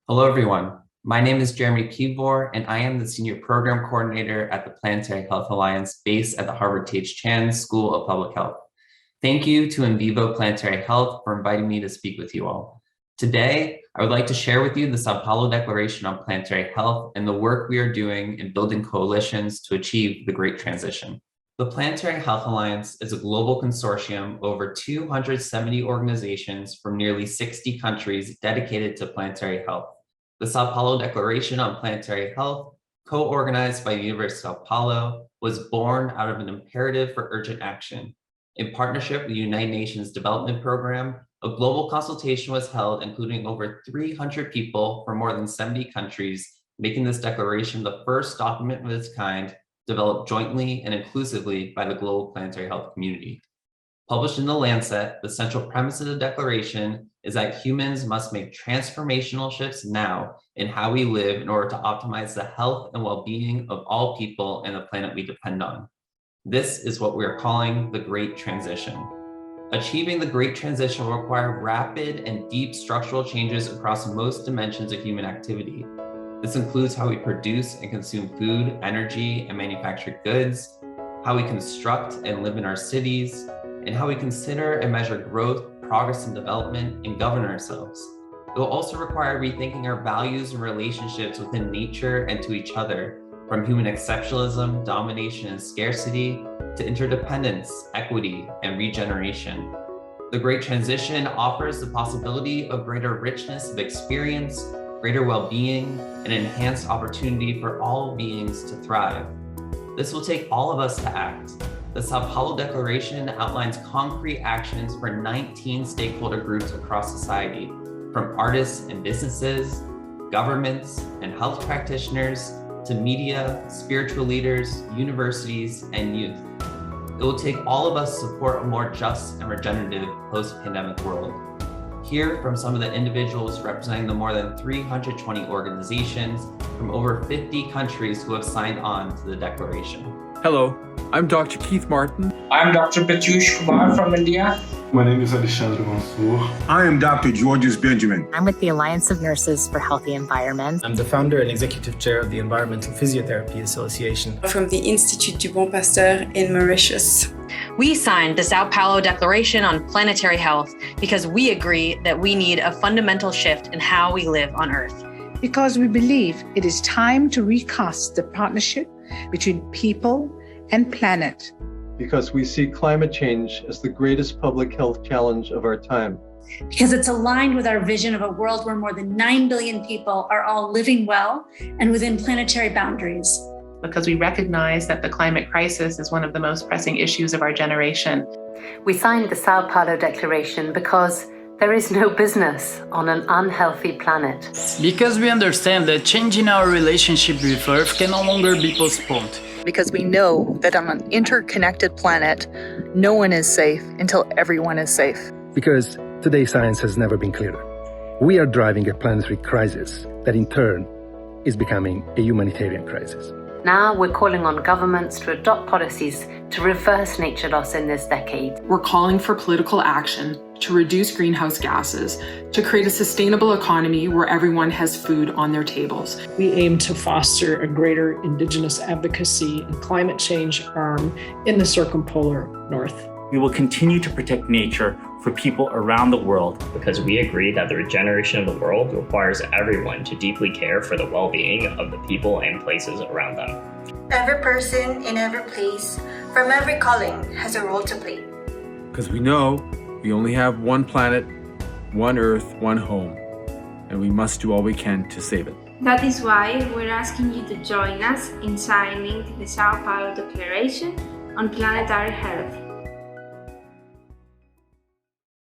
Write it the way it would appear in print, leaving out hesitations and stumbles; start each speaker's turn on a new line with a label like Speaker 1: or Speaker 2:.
Speaker 1: Hello, everyone. My name is Jeremy Pivor, and I am the Senior Program Coordinator at the Planetary Health Alliance based at the Harvard T.H. Chan School of Public Health. Thank you to In Vivo Planetary Health for inviting me to speak with you all. Today, I would like to share with you the Sao Paulo Declaration on Planetary Health and the work we are doing in building coalitions to achieve the Great Transition. The Planetary Health Alliance is a global consortium of over 270 organizations from nearly 60 countries dedicated to planetary health. The Sao Paulo Declaration on Planetary Health, co-organized by the University of Sao Paulo, was born out of an imperative for urgent action. In partnership with the United Nations Development Program, a global consultation was held, including over 300 people from more than 70 countries, making this declaration the first document of its kind developed jointly and inclusively by the global planetary health community. Published in The Lancet, the central premise of the declaration is that humans must make transformational shifts now in how we live in order to optimize the health and well-being of all people and the planet we depend on. This is what we are calling the Great Transition. Achieving the Great Transition will require rapid and deep structural changes across most dimensions of human activity. This includes how we produce and consume food, energy, and manufactured goods, how we construct and live in our cities, and how we consider and measure growth, progress, and development, and govern ourselves. It will also require rethinking our values and relationships within nature and to each other, from human exceptionalism, domination, and scarcity, to interdependence, equity, and regeneration. The Great Transition offers the possibility of greater richness of experience, greater well-being, and enhanced opportunity for all beings to thrive. This will take all of us to act. The Sao Paulo Declaration outlines concrete actions for 19 stakeholder groups across society, from artists and businesses, governments and health practitioners, to media, spiritual leaders, universities, and youth. It will take all of us to support a more just and regenerative post-pandemic world. Hear from some of the individuals representing the more than 320 organizations from over 50 countries who have signed on to the declaration.
Speaker 2: Hello, I'm Dr. Keith Martin.
Speaker 3: I'm Dr. Pratyush Kumar from India.
Speaker 4: My name is Alexandre Mansour.
Speaker 5: I am Dr. Georges Benjamin.
Speaker 6: I'm with the Alliance of Nurses for Healthy Environments.
Speaker 7: I'm the founder and executive chair of the Environmental Physiotherapy Association.
Speaker 8: From the Institut du Bon Pasteur in Mauritius.
Speaker 9: We signed the Sao Paulo Declaration on Planetary Health because we agree that we need a fundamental shift in how we live on Earth.
Speaker 10: Because we believe it is time to recast the partnership between people and planet.
Speaker 11: Because we see climate change as the greatest public health challenge of our time.
Speaker 12: Because it's aligned with our vision of a world where more than 9 billion people are all living well and within planetary boundaries.
Speaker 13: Because we recognize that the climate crisis is one of the most pressing issues of our generation.
Speaker 6: We signed the Sao Paulo Declaration because there is no business on an unhealthy planet.
Speaker 14: Because we understand that changing our relationship with Earth can no longer be postponed.
Speaker 15: Because we know that on an interconnected planet, no one is safe until everyone is safe.
Speaker 16: Because today's science has never been clearer. We are driving a planetary crisis that in turn is becoming a humanitarian crisis.
Speaker 6: Now we're calling on governments to adopt policies to reverse nature loss in this decade.
Speaker 17: We're calling for political action to reduce greenhouse gases, to create a sustainable economy where everyone has food on their tables.
Speaker 18: We aim to foster a greater Indigenous advocacy and climate change arm in the circumpolar North.
Speaker 19: We will continue to protect nature for people around the world
Speaker 20: because we agree that the regeneration of the world requires everyone to deeply care for the well-being of the people and places around them.
Speaker 2: Every person in every place, from every calling, has a role to play. Because we know we only have one planet, one Earth, one home, and we must do all we can to save it.
Speaker 3: That is why we're asking you to join us in signing the Sao Paulo Declaration on Planetary Health.